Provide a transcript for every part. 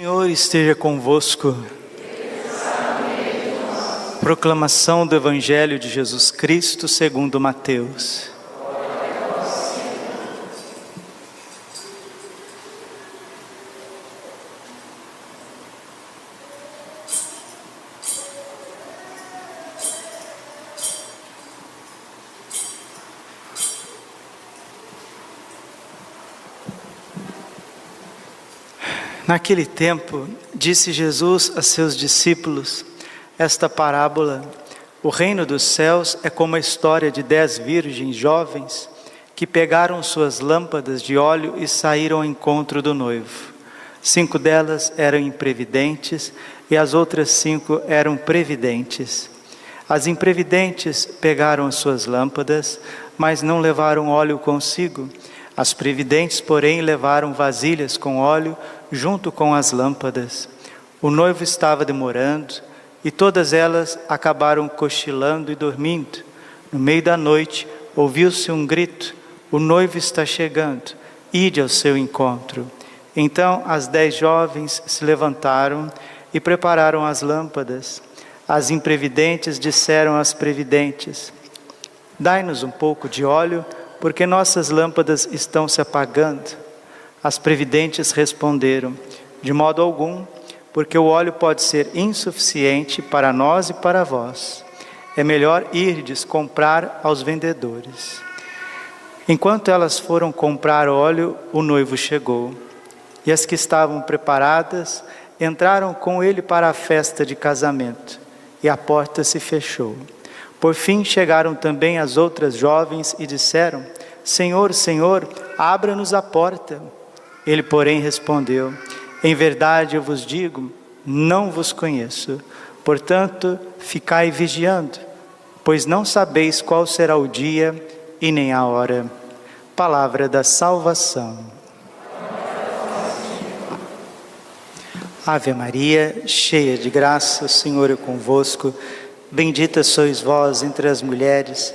O Senhor esteja convosco. Proclamação do Evangelho de Jesus Cristo segundo Mateus. Naquele tempo, disse Jesus a seus discípulos esta parábola: o reino dos céus é como a história de 10 virgens jovens que pegaram suas lâmpadas de óleo e saíram ao encontro do noivo. 5 delas eram imprevidentes e as outras 5 eram previdentes. As imprevidentes pegaram as suas lâmpadas, mas não levaram óleo consigo. As previdentes, porém, levaram vasilhas com óleo junto com as lâmpadas. O noivo estava demorando e todas elas acabaram cochilando e dormindo. No meio da noite ouviu-se um grito: o noivo está chegando, ide ao seu encontro. Então as 10 jovens se levantaram e prepararam as lâmpadas. As imprevidentes disseram às previdentes: dai-nos um pouco de óleo, porque nossas lâmpadas estão se apagando. As previdentes responderam: de modo algum, porque o óleo pode ser insuficiente para nós e para vós. É melhor irdes comprar aos vendedores. Enquanto elas foram comprar óleo, o noivo chegou. E as que estavam preparadas entraram com ele para a festa de casamento, e a porta se fechou. Por fim chegaram também as outras jovens e disseram: Senhor, Senhor, abra-nos a porta. Ele, porém, respondeu: em verdade eu vos digo, não vos conheço. Portanto, ficai vigiando, pois não sabeis qual será o dia e nem a hora. Palavra da salvação. Ave Maria, cheia de graça, o Senhor é convosco. Bendita sois vós entre as mulheres,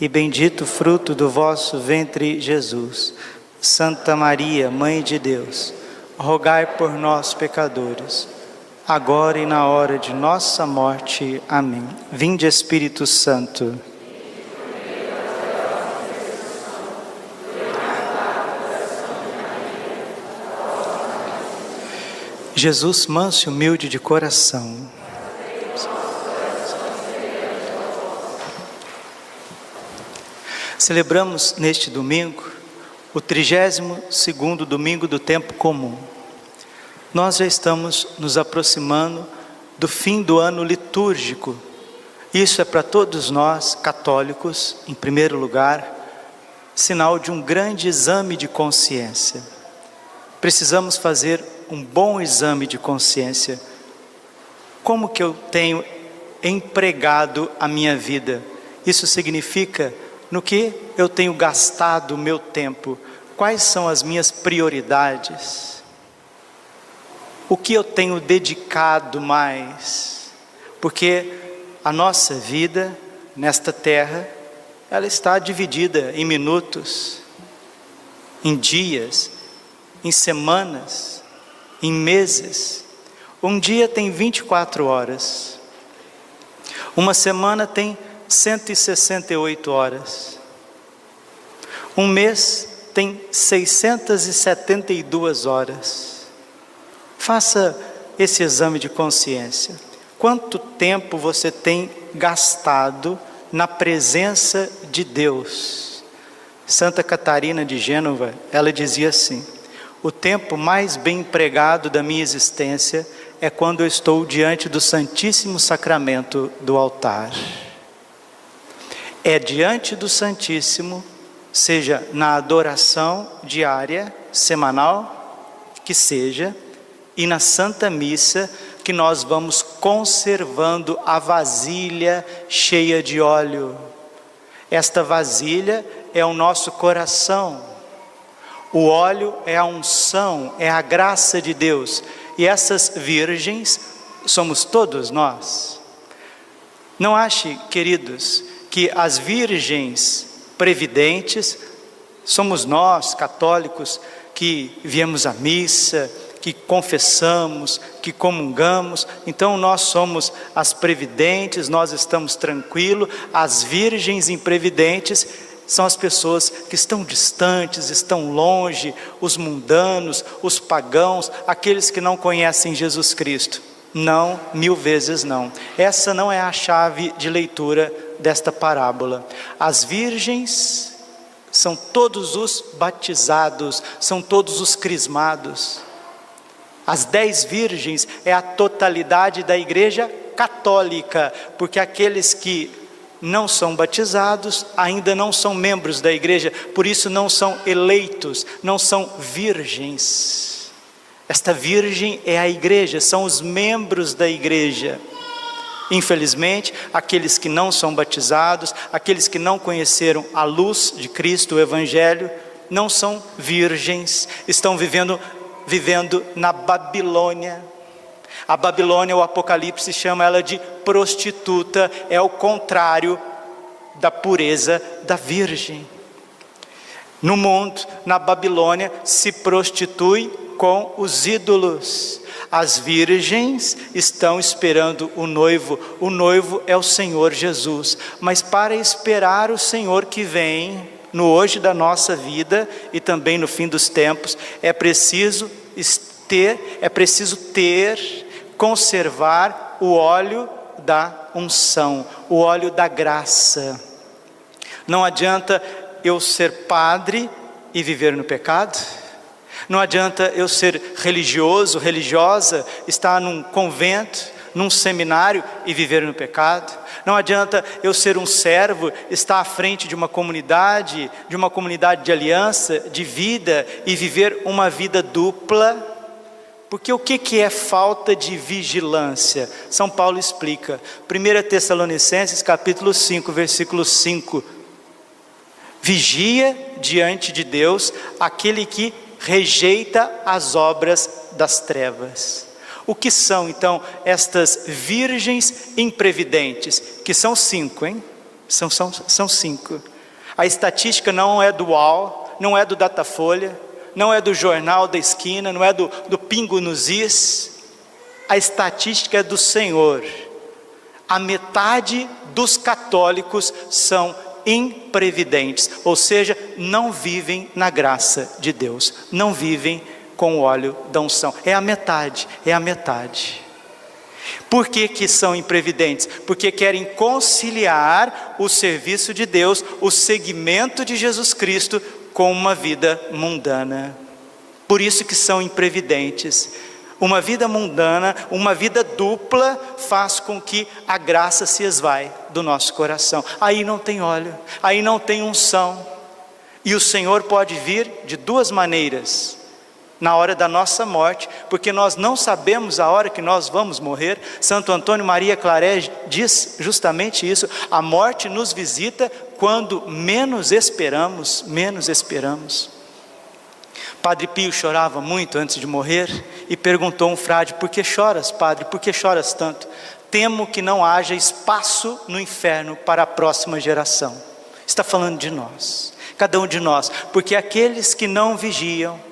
e bendito o fruto do vosso ventre, Jesus. Santa Maria, Mãe de Deus, rogai por nós, pecadores, agora e na hora de nossa morte. Amém. Vinde, Espírito Santo. Jesus, manso e humilde de coração. Celebramos neste domingo o 32º domingo do tempo comum. Nós já estamos nos aproximando do fim do ano litúrgico. Isso é para todos nós, católicos, em primeiro lugar, sinal de um grande exame de consciência. Precisamos fazer um bom exame de consciência. Como que eu tenho empregado a minha vida? Isso significa no que eu tenho gastado o meu tempo. Quais são as minhas prioridades? O que eu tenho dedicado mais? Porque a nossa vida nesta terra, ela está dividida em minutos, em dias, em semanas, em meses. Um dia tem 24 horas. Uma semana tem 168 horas. Um mês tem 672 horas. Faça esse exame de consciência. Quanto tempo você tem gastado na presença de Deus? Santa Catarina de Gênova, ela dizia assim: o tempo mais bem empregado da minha existência é quando eu estou diante do Santíssimo Sacramento do altar. É diante do Santíssimo, seja na adoração diária, semanal, que seja, e na Santa Missa, que nós vamos conservando a vasilha cheia de óleo. Esta vasilha é o nosso coração. O óleo é a unção, é a graça de Deus. E essas virgens somos todos nós. Não ache, queridos, que as virgens previdentes somos nós, católicos, que viemos à missa, que confessamos, que comungamos. Então nós somos as previdentes, nós estamos tranquilos. As virgens imprevidentes são as pessoas que estão distantes, estão longe, os mundanos, os pagãos, aqueles que não conhecem Jesus Cristo. Não, 1000 vezes não. Essa não é a chave de leitura desta parábola. As virgens são todos os batizados, são todos os crismados. As 10 virgens é a totalidade da igreja católica, porque aqueles que não são batizados ainda não são membros da igreja, por isso não são eleitos, não são virgens. Esta virgem é a igreja, são os membros da igreja. Infelizmente, aqueles que não são batizados, aqueles que não conheceram a luz de Cristo, o Evangelho, não são virgens, estão vivendo na Babilônia. A Babilônia, o Apocalipse chama ela de prostituta, é o contrário da pureza da virgem. No mundo, na Babilônia, se prostitui com os ídolos. As virgens estão esperando o noivo é o Senhor Jesus. Mas para esperar o Senhor que vem, no hoje da nossa vida e também no fim dos tempos, é preciso conservar o óleo da unção, o óleo da graça. Não adianta eu ser padre e viver no pecado. Não adianta eu ser religioso, religiosa, estar num convento, num seminário e viver no pecado. Não adianta eu ser um servo, estar à frente de uma comunidade de aliança, de vida e viver uma vida dupla. Porque o que é falta de vigilância? São Paulo explica, 1 Tessalonicenses capítulo 5, versículo 5. Vigia diante de Deus aquele que rejeita as obras das trevas. O que são então estas virgens imprevidentes? Que são 5, hein? São 5. A estatística não é do UOL, não é do Datafolha, não é do Jornal da Esquina, não é do Pingo nos Is. A estatística é do Senhor. A metade dos católicos são imprevidentes, ou seja, não vivem na graça de Deus, não vivem com o óleo da unção. É a metade. Por que são imprevidentes? Porque querem conciliar o serviço de Deus, o seguimento de Jesus Cristo, com uma vida mundana. Por isso que são imprevidentes. Uma vida mundana, uma vida dupla, faz com que a graça se esvai do nosso coração. Aí não tem óleo, aí não tem unção. E o Senhor pode vir de 2 maneiras. Na hora da nossa morte, porque nós não sabemos a hora que nós vamos morrer. Santo Antônio Maria Claret diz justamente isso: a morte nos visita quando menos esperamos. Padre Pio chorava muito antes de morrer e perguntou a um frade: por que choras, padre? Por que choras tanto? Temo que não haja espaço no inferno para a próxima geração. Está falando de nós, cada um de nós, porque aqueles que não vigiam.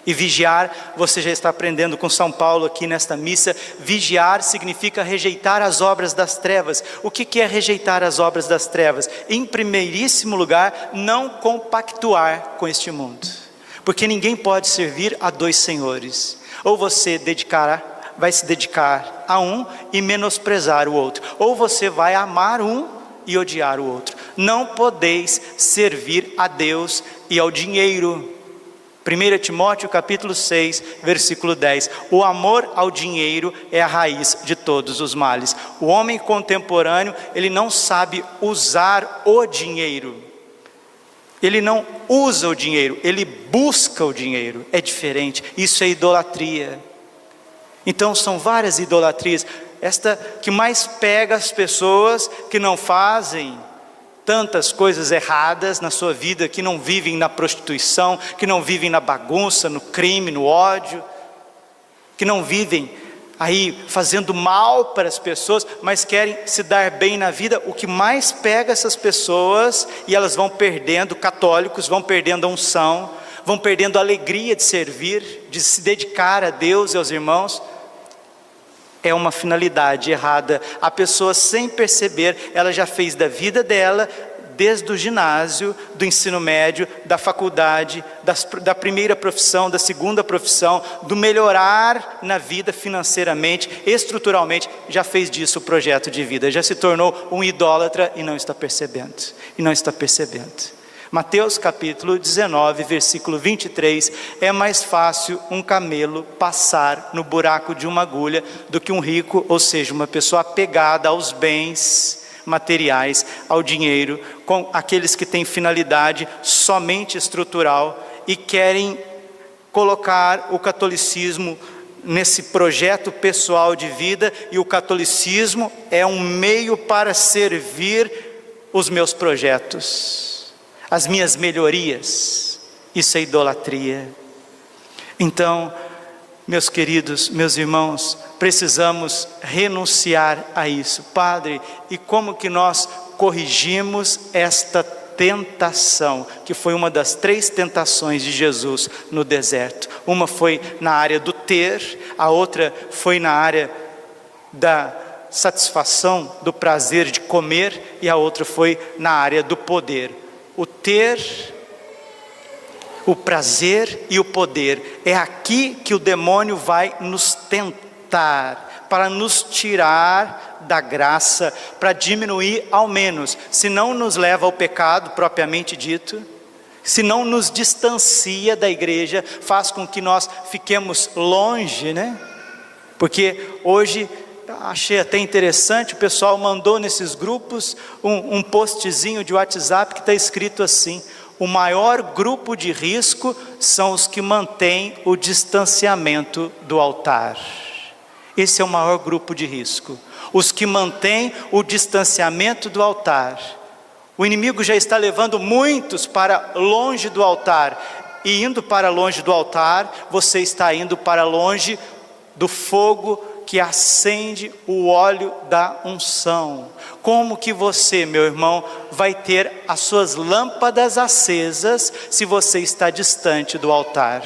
E vigiar, você já está aprendendo com São Paulo aqui nesta missa, vigiar significa rejeitar as obras das trevas. O que é rejeitar as obras das trevas? Em primeiríssimo lugar, não compactuar com este mundo, porque ninguém pode servir a 2 senhores. Ou você vai se dedicar a um e menosprezar o outro, ou você vai amar um e odiar o outro. Não podeis servir a Deus e ao dinheiro. 1 Timóteo capítulo 6, versículo 10. O amor ao dinheiro é a raiz de todos os males. O homem contemporâneo, ele não sabe usar o dinheiro. Ele não usa o dinheiro, ele busca o dinheiro. É diferente, isso é idolatria. Então são várias idolatrias. Esta que mais pega as pessoas que não fazem tantas coisas erradas na sua vida, que não vivem na prostituição, que não vivem na bagunça, no crime, no ódio, que não vivem aí fazendo mal para as pessoas, mas querem se dar bem na vida. O que mais pega essas pessoas, e elas vão perdendo, católicos vão perdendo a unção, vão perdendo a alegria de servir, de se dedicar a Deus e aos irmãos. É uma finalidade errada. A pessoa, sem perceber, ela já fez da vida dela, desde o ginásio, do ensino médio, da faculdade, da primeira profissão, da segunda profissão, do melhorar na vida financeiramente, estruturalmente, já fez disso o projeto de vida, já se tornou um idólatra e não está percebendo, Mateus capítulo 19, versículo 23, é mais fácil um camelo passar no buraco de uma agulha do que um rico, ou seja, uma pessoa apegada aos bens materiais, ao dinheiro, com aqueles que têm finalidade somente estrutural e querem colocar o catolicismo nesse projeto pessoal de vida, e o catolicismo é um meio para servir os meus projetos, as minhas melhorias. Isso é idolatria. Então, meus queridos, meus irmãos, precisamos renunciar a isso. Padre, e como que nós corrigimos esta tentação, que foi uma das 3 tentações de Jesus no deserto? Uma foi na área do ter, a outra foi na área da satisfação, do prazer de comer, e a outra foi na área do poder. O ter, o prazer e o poder, é aqui que o demônio vai nos tentar, para nos tirar da graça, para diminuir ao menos, se não nos leva ao pecado propriamente dito, se não nos distancia da igreja, faz com que nós fiquemos longe, né? Porque hoje, achei até interessante, o pessoal mandou nesses grupos um postzinho de WhatsApp que está escrito assim: o maior grupo de risco são os que mantêm o distanciamento do altar. Esse é o maior grupo de risco, os que mantêm o distanciamento do altar. O inimigo já está levando muitos para longe do altar, e indo para longe do altar, você está indo para longe do fogo que acende o óleo da unção. Como que você, meu irmão, vai ter as suas lâmpadas acesas se você está distante do altar?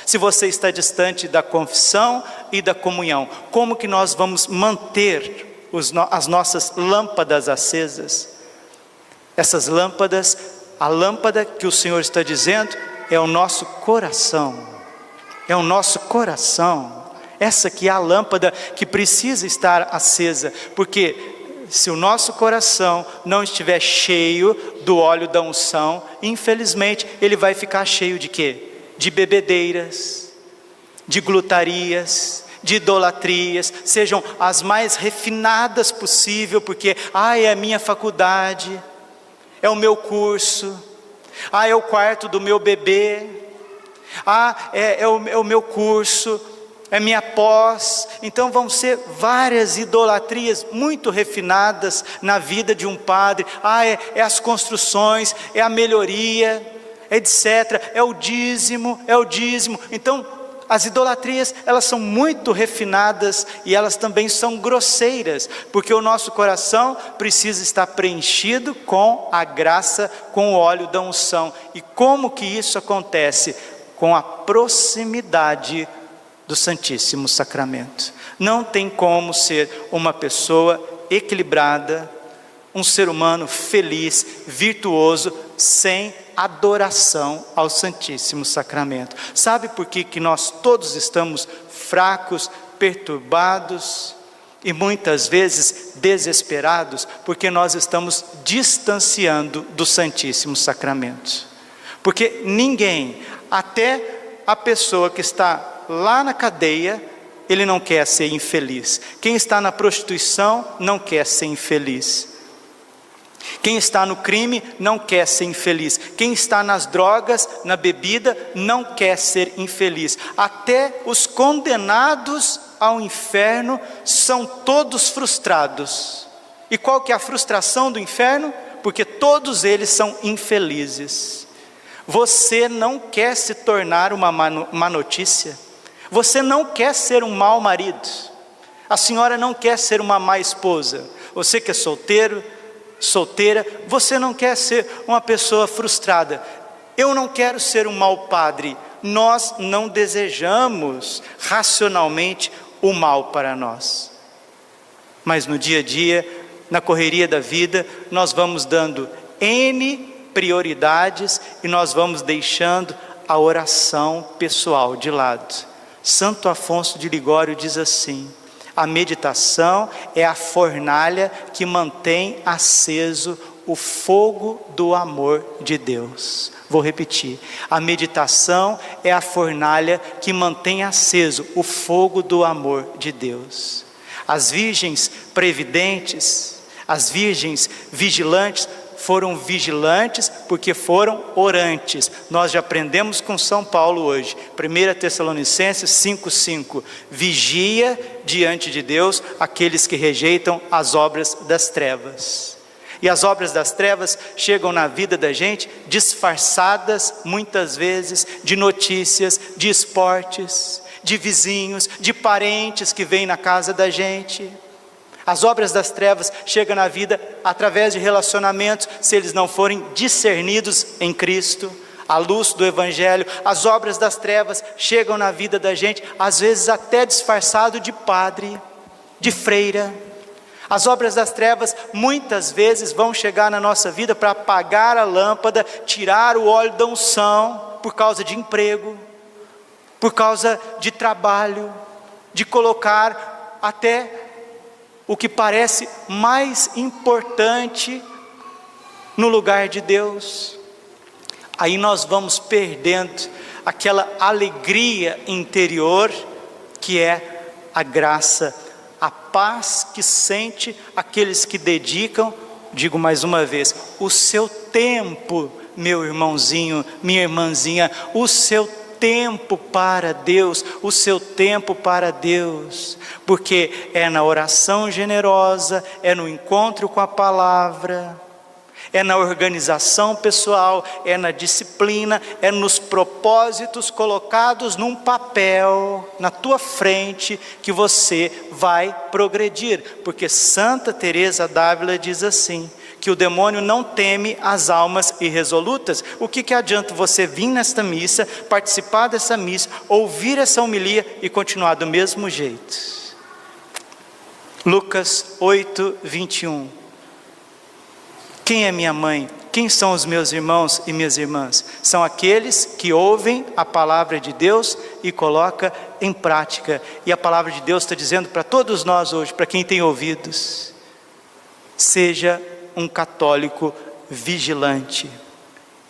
Se você está distante da confissão e da comunhão? Como que nós vamos manter as nossas lâmpadas acesas? Essas lâmpadas, a lâmpada que o Senhor está dizendo é o nosso coração. É o nosso coração. Essa que é a lâmpada que precisa estar acesa, porque se o nosso coração não estiver cheio do óleo da unção, infelizmente ele vai ficar cheio de quê? De bebedeiras, de glutarias, de idolatrias, sejam as mais refinadas possível, porque é a minha faculdade, é o meu curso, é o quarto do meu bebê, é o meu curso, é minha pós. Então vão ser várias idolatrias muito refinadas na vida de um padre. É as construções, é a melhoria, etc. É o dízimo. Então as idolatrias, elas são muito refinadas e elas também são grosseiras, porque o nosso coração precisa estar preenchido com a graça, com o óleo da unção. E como que isso acontece? Com a proximidade do Santíssimo Sacramento. Não tem como ser uma pessoa equilibrada, um ser humano feliz, virtuoso, sem adoração ao Santíssimo Sacramento. Sabe por que nós todos estamos fracos, perturbados e muitas vezes desesperados? Porque nós estamos distanciando do Santíssimo Sacramento. Porque ninguém, até a pessoa que está lá na cadeia, ele não quer ser infeliz. Quem está na prostituição não quer ser infeliz. Quem está no crime não quer ser infeliz. Quem está nas drogas, na bebida, não quer ser infeliz. Até os condenados ao inferno são todos frustrados. E qual que é a frustração do inferno? Porque todos eles são infelizes. Você não quer se tornar uma má notícia? Você não quer ser um mau marido? A senhora não quer ser uma má esposa? Você que é solteiro, solteira, você não quer ser uma pessoa frustrada? Eu não quero ser um mau padre. Nós não desejamos racionalmente o mal para nós. Mas no dia a dia, na correria da vida, nós vamos dando N prioridades e nós vamos deixando a oração pessoal de lado. Santo Afonso de Ligório diz assim: a meditação é a fornalha que mantém aceso o fogo do amor de Deus. Vou repetir: a meditação é a fornalha que mantém aceso o fogo do amor de Deus. As virgens previdentes, as virgens vigilantes, foram vigilantes porque foram orantes. Nós já aprendemos com São Paulo hoje, 1 Tessalonicenses 5,5: vigia diante de Deus aqueles que rejeitam as obras das trevas. E as obras das trevas chegam na vida da gente disfarçadas muitas vezes de notícias, de esportes, de vizinhos, de parentes que vêm na casa da gente. As obras das trevas chegam na vida através de relacionamentos, se eles não forem discernidos em Cristo, à luz do Evangelho. As obras das trevas chegam na vida da gente, às vezes até disfarçado de padre, de freira. As obras das trevas muitas vezes vão chegar na nossa vida para apagar a lâmpada, tirar o óleo da unção, por causa de emprego, por causa de trabalho, de colocar até o que parece mais importante no lugar de Deus. Aí nós vamos perdendo aquela alegria interior que é a graça, a paz que sente aqueles que dedicam, digo mais uma vez, o seu tempo, meu irmãozinho, minha irmãzinha, o seu tempo para Deus, o seu tempo para Deus, porque é na oração generosa, é no encontro com a palavra, é na organização pessoal, é na disciplina, é nos propósitos colocados num papel na tua frente que você vai progredir, porque Santa Teresa d'Ávila diz assim, que o demônio não teme as almas irresolutas. O que adianta você vir nesta missa, participar dessa missa, ouvir essa homilia e continuar do mesmo jeito? Lucas 8, 21. Quem é minha mãe? Quem são os meus irmãos e minhas irmãs? São aqueles que ouvem a palavra de Deus e colocam em prática. E a palavra de Deus está dizendo para todos nós hoje, para quem tem ouvidos: seja um católico vigilante,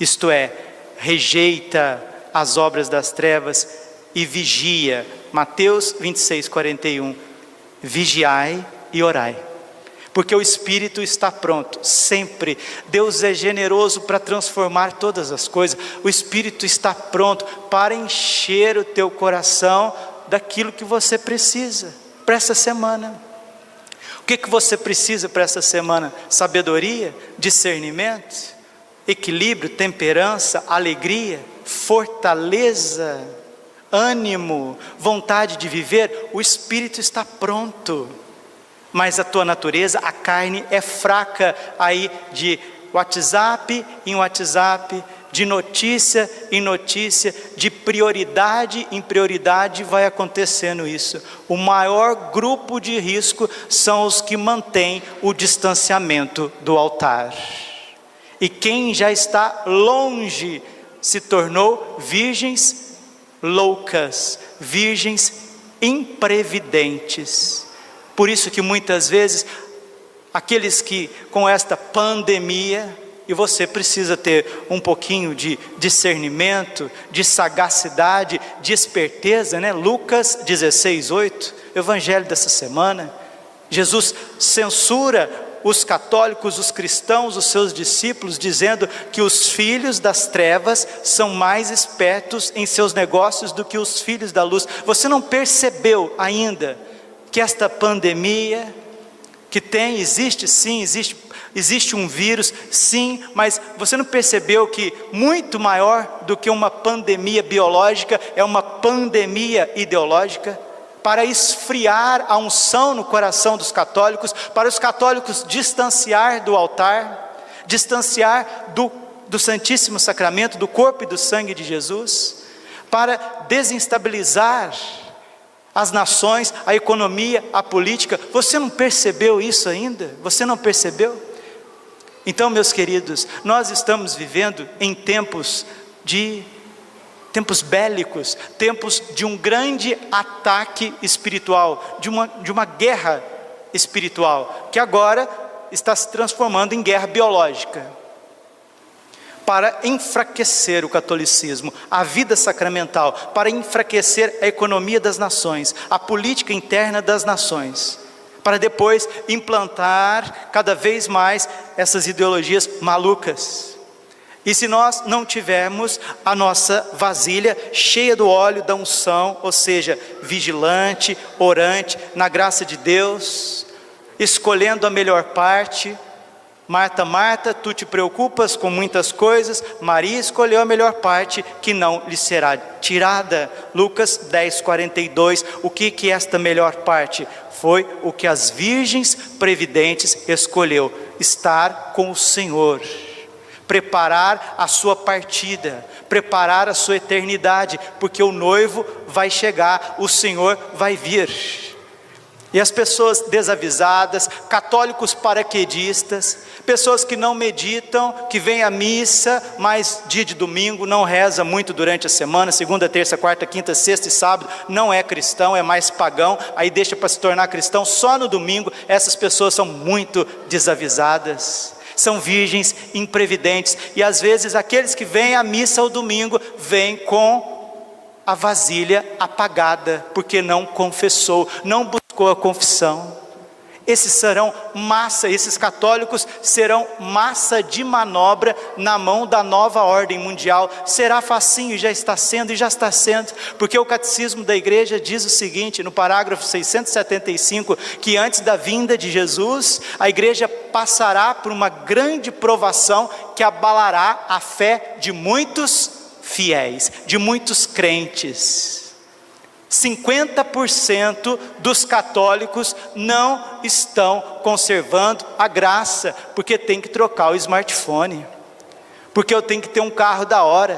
isto é, rejeita as obras das trevas e vigia. Mateus 26, 41, vigiai e orai, porque o Espírito está pronto, sempre. Deus é generoso para transformar todas as coisas. O Espírito está pronto para encher o teu coração daquilo que você precisa para essa semana. O que você precisa para essa semana? Sabedoria, discernimento, equilíbrio, temperança, alegria, fortaleza, ânimo, vontade de viver. O Espírito está pronto, mas a tua natureza, a carne é fraca. Aí de WhatsApp em WhatsApp, de notícia em notícia, de prioridade em prioridade, vai acontecendo isso. O maior grupo de risco são os que mantêm o distanciamento do altar. E quem já está longe se tornou virgens loucas, virgens imprevidentes. Por isso que muitas vezes aqueles que com esta pandemia, e você precisa ter um pouquinho de discernimento, de sagacidade, de esperteza, né? Lucas 16, 8, Evangelho dessa semana. Jesus censura os católicos, os cristãos, os seus discípulos, dizendo que os filhos das trevas são mais espertos em seus negócios do que os filhos da luz. Você não percebeu ainda que esta pandemia que existe sim, existe um vírus, sim, mas você não percebeu que muito maior do que uma pandemia biológica é uma pandemia ideológica? Para esfriar a unção no coração dos católicos, para os católicos distanciar do altar, distanciar do Santíssimo Sacramento, do corpo e do sangue de Jesus, para desestabilizar as nações, a economia, a política. Você não percebeu isso ainda? Você não percebeu? Então, meus queridos, nós estamos vivendo em tempos bélicos, tempos de um grande ataque espiritual, de uma guerra espiritual, que agora está se transformando em guerra biológica, para enfraquecer o catolicismo, a vida sacramental, para enfraquecer a economia das nações, a política interna das nações, para depois implantar cada vez mais essas ideologias malucas. E se nós não tivermos a nossa vasilha cheia do óleo da unção, ou seja, vigilante, orante, na graça de Deus, escolhendo a melhor parte. Marta, Marta, tu te preocupas com muitas coisas, Maria escolheu a melhor parte, que não lhe será tirada. Lucas 10:42, o que é esta melhor parte? Foi o que as virgens previdentes escolheu, estar com o Senhor, preparar a sua partida, preparar a sua eternidade, porque o noivo vai chegar, o Senhor vai vir. E as pessoas desavisadas, católicos paraquedistas, pessoas que não meditam, que vêm à missa, mas dia de domingo não reza muito durante a semana, segunda, terça, quarta, quinta, sexta e sábado, não é cristão, é mais pagão, aí deixa para se tornar cristão só no domingo. Essas pessoas são muito desavisadas, são virgens imprevidentes, e às vezes aqueles que vêm à missa ao domingo, vêm com a vasilha apagada, porque não confessou, não buscou a confissão. Esses católicos serão massa de manobra na mão da nova ordem mundial. Será facinho, já está sendo, porque o catecismo da igreja diz o seguinte, no parágrafo 675, que antes da vinda de Jesus, a igreja passará por uma grande provação que abalará a fé de muitos fiéis, de muitos crentes. 50% dos católicos não estão conservando a graça, porque tem que trocar o smartphone, porque eu tenho que ter um carro da hora,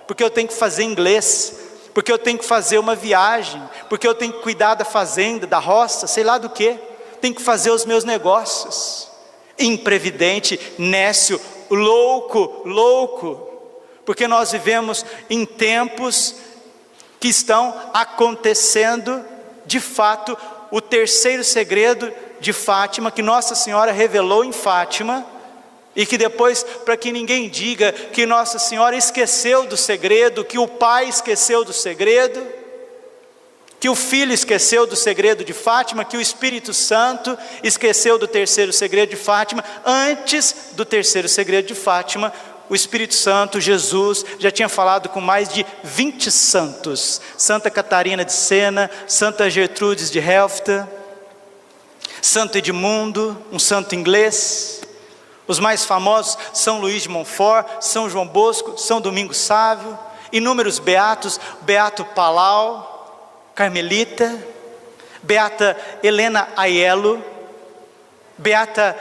porque eu tenho que fazer inglês, porque eu tenho que fazer uma viagem, porque eu tenho que cuidar da fazenda, da roça, sei lá do que, tenho que fazer os meus negócios. Imprevidente, nécio, louco, porque nós vivemos em tempos que estão acontecendo, de fato, o terceiro segredo de Fátima, que Nossa Senhora revelou em Fátima, e que depois, para que ninguém diga que Nossa Senhora esqueceu do segredo, que o Pai esqueceu do segredo, que o Filho esqueceu do segredo de Fátima, que o Espírito Santo esqueceu do terceiro segredo de Fátima. Antes do terceiro segredo de Fátima, o Espírito Santo, Jesus, já tinha falado com mais de 20 santos. Santa Catarina de Sena, Santa Gertrudes de Helfta, Santo Edmundo, um santo inglês. Os mais famosos, São Luís de Montfort, São João Bosco, São Domingos Sávio, inúmeros beatos, Beato Palau, Carmelita, Beata Helena Aiello, Beata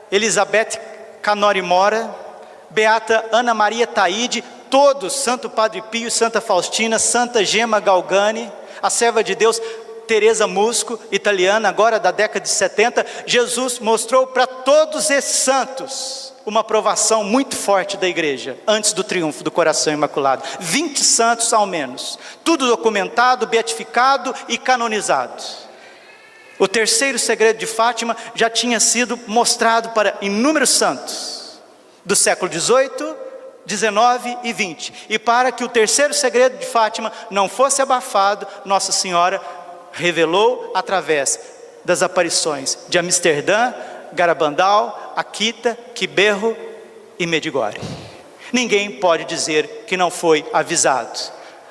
Elizabeth Canori Mora, Beata Ana Maria Taide, todos, Santo Padre Pio, Santa Faustina, Santa Gemma Galgani, a serva de Deus Teresa Musco, italiana, agora da década de 70, Jesus mostrou para todos esses santos uma aprovação muito forte da igreja, antes do triunfo do coração imaculado. 20 santos ao menos, tudo documentado, beatificado e canonizado. O terceiro segredo de Fátima já tinha sido mostrado para inúmeros santos do século 18, 19 e 20. E para que o terceiro segredo de Fátima não fosse abafado, Nossa Senhora revelou através das aparições de Amsterdã, Garabandal, Akita, Quiberro e Medjugorje. Ninguém pode dizer que não foi avisado.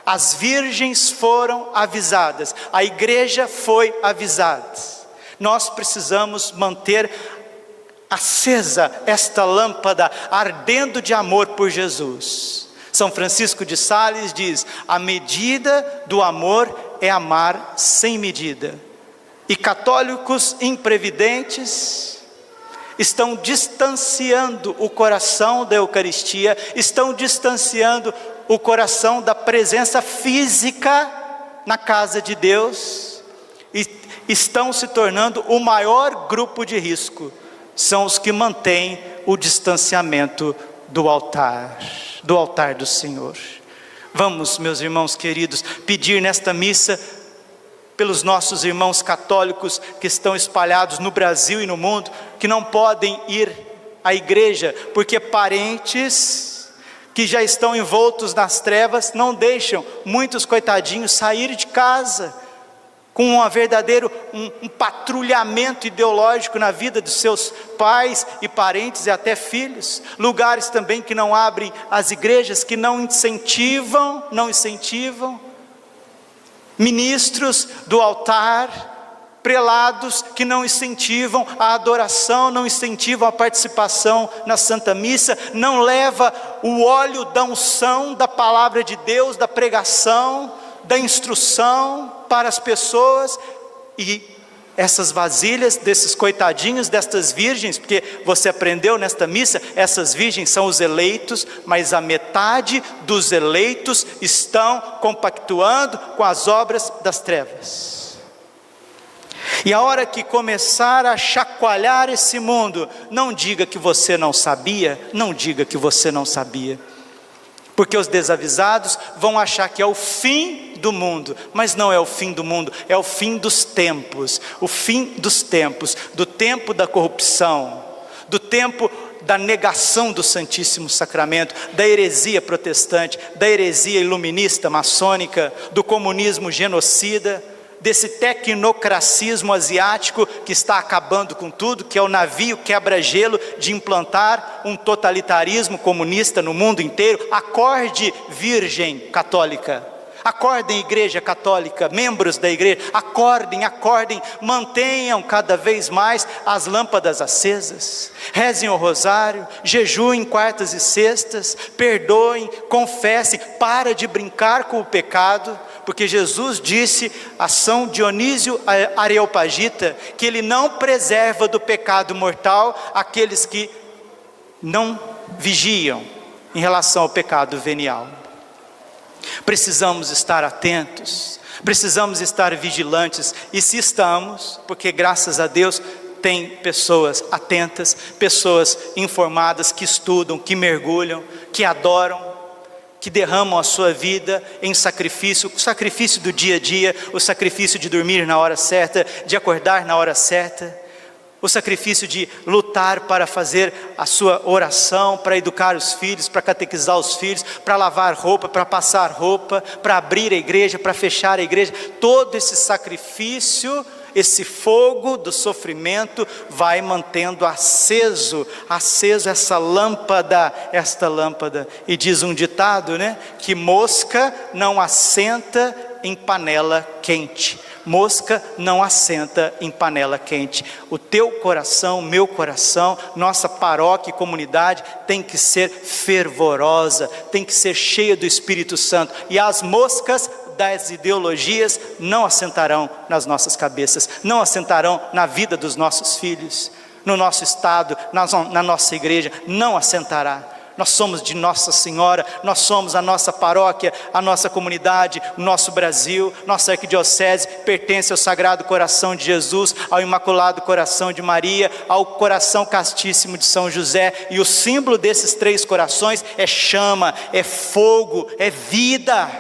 As virgens foram avisadas, a igreja foi avisada. Nós precisamos manter acesa esta lâmpada, ardendo de amor por Jesus. São Francisco de Sales diz: a medida do amor é amar sem medida. E católicos imprevidentes, estão distanciando o coração da Eucaristia, estão distanciando o coração da presença física na casa de Deus, e estão se tornando o maior grupo de risco. São os que mantêm o distanciamento do altar do Senhor. Vamos, meus irmãos queridos, pedir nesta missa pelos nossos irmãos católicos que estão espalhados no Brasil e no mundo, que não podem ir à igreja, porque parentes que já estão envoltos nas trevas não deixam muitos coitadinhos sair de casa, com um verdadeiro patrulhamento ideológico na vida dos seus pais e parentes e até filhos. Lugares também que não abrem as igrejas, que não incentivam. Ministros do altar, prelados que não incentivam a adoração, não incentivam a participação na Santa Missa, não leva o óleo da unção, da palavra de Deus, da pregação, da instrução para as pessoas. E essas vasilhas desses coitadinhos, destas virgens, porque você aprendeu nesta missa, essas virgens são os eleitos, mas a metade dos eleitos estão compactuando com as obras das trevas. E a hora que começar a chacoalhar esse mundo, não diga que você não sabia, porque os desavisados vão achar que é o fim do mundo, mas não é o fim do mundo, é o fim dos tempos, do tempo da corrupção, do tempo da negação do Santíssimo Sacramento, da heresia protestante, da heresia iluminista, maçônica, do comunismo genocida, desse tecnocracismo asiático que está acabando com tudo, que é o navio quebra-gelo de implantar um totalitarismo comunista no mundo inteiro. Acorde, Virgem Católica, acordem, Igreja Católica, membros da igreja, acordem, mantenham cada vez mais as lâmpadas acesas, rezem o rosário, jejuem quartas e sextas, perdoem, confessem, para de brincar com o pecado, porque Jesus disse a São Dionísio Areopagita que ele não preserva do pecado mortal aqueles que não vigiam em relação ao pecado venial. Precisamos estar atentos, precisamos estar vigilantes, e se estamos, porque graças a Deus tem pessoas atentas, pessoas informadas, que estudam, que mergulham, que adoram, que derramam a sua vida em sacrifício, o sacrifício do dia a dia, o sacrifício de dormir na hora certa, de acordar na hora certa, o sacrifício de lutar para fazer a sua oração, para educar os filhos, para catequizar os filhos, para lavar roupa, para passar roupa, para abrir a igreja, para fechar a igreja. Todo esse sacrifício, esse fogo do sofrimento vai mantendo aceso esta lâmpada. E diz um ditado, né? Que mosca não assenta em panela quente. Mosca não assenta em panela quente. O teu coração, meu coração, nossa paróquia e comunidade tem que ser fervorosa, tem que ser cheia do Espírito Santo. E as moscas das ideologias não assentarão nas nossas cabeças, não assentarão na vida dos nossos filhos, no nosso estado, na nossa igreja, não assentará. Nós somos de Nossa Senhora, nós somos a nossa paróquia, a nossa comunidade, o nosso Brasil, nossa arquidiocese pertence ao Sagrado Coração de Jesus, ao Imaculado Coração de Maria, ao Coração Castíssimo de São José, e o símbolo desses três corações é chama, é fogo, é vida.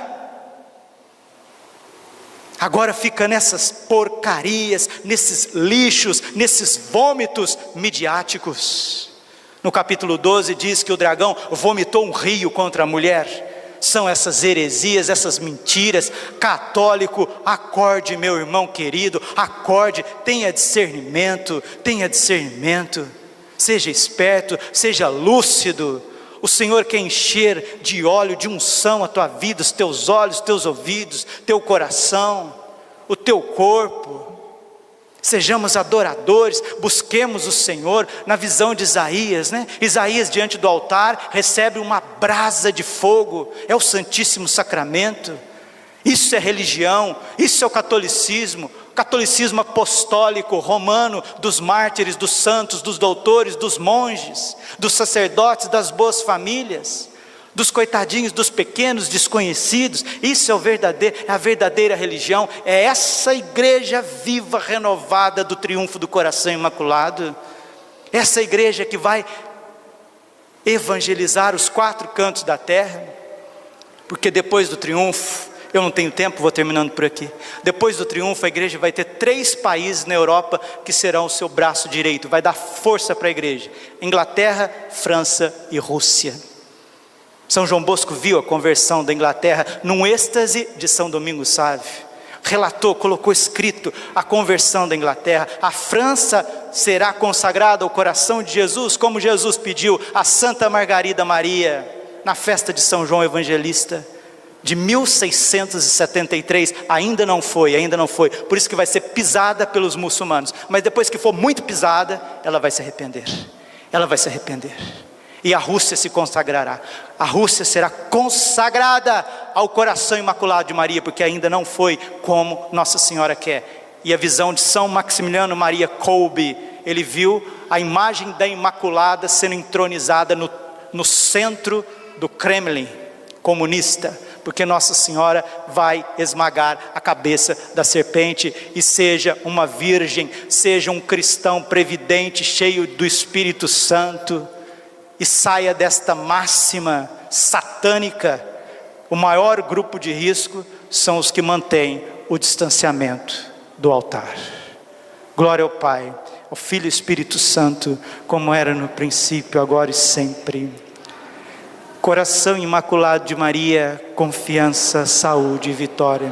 Agora fica nessas porcarias, nesses lixos, nesses vômitos midiáticos. No capítulo 12 diz que o dragão vomitou um rio contra a mulher. São essas heresias, essas mentiras. Católico, acorde, meu irmão querido, acorde, tenha discernimento, seja esperto, seja lúcido. O Senhor quer encher de óleo, de unção a tua vida, os teus olhos, teus ouvidos, teu coração, o teu corpo. Sejamos adoradores, busquemos o Senhor. Na visão de Isaías, né? Isaías diante do altar recebe uma brasa de fogo, é o Santíssimo Sacramento. Isso é religião, isso é o catolicismo. catolicismo apostólico romano, dos mártires, dos santos, dos doutores, dos monges, dos sacerdotes, das boas famílias, dos coitadinhos, dos pequenos desconhecidos. Isso é a verdadeira religião, é essa igreja viva, renovada do triunfo do coração imaculado, essa igreja que vai evangelizar os 4 cantos da terra, porque depois do triunfo, eu não tenho tempo, vou terminando por aqui, depois do triunfo a igreja vai ter 3 países na Europa que serão o seu braço direito, vai dar força para a igreja: Inglaterra, França e Rússia. São João Bosco viu a conversão da Inglaterra num êxtase de São Domingos Sávio, relatou, colocou escrito a conversão da Inglaterra. A França será consagrada ao coração de Jesus, como Jesus pediu a Santa Margarida Maria, na festa de São João Evangelista, de 1673, ainda não foi, por isso que vai ser pisada pelos muçulmanos, mas depois que for muito pisada, ela vai se arrepender, e a Rússia se consagrará, a Rússia será consagrada ao coração imaculado de Maria, porque ainda não foi como Nossa Senhora quer. E a visão de São Maximiliano Maria Kolbe, ele viu a imagem da Imaculada sendo entronizada no centro do Kremlin comunista, porque Nossa Senhora vai esmagar a cabeça da serpente. E seja uma virgem, seja um cristão previdente, cheio do Espírito Santo, e saia desta máxima satânica. O maior grupo de risco são os que mantêm o distanciamento do altar. Glória ao Pai, ao Filho e Espírito Santo, como era no princípio, agora e sempre. Coração imaculado de Maria, confiança, saúde e vitória.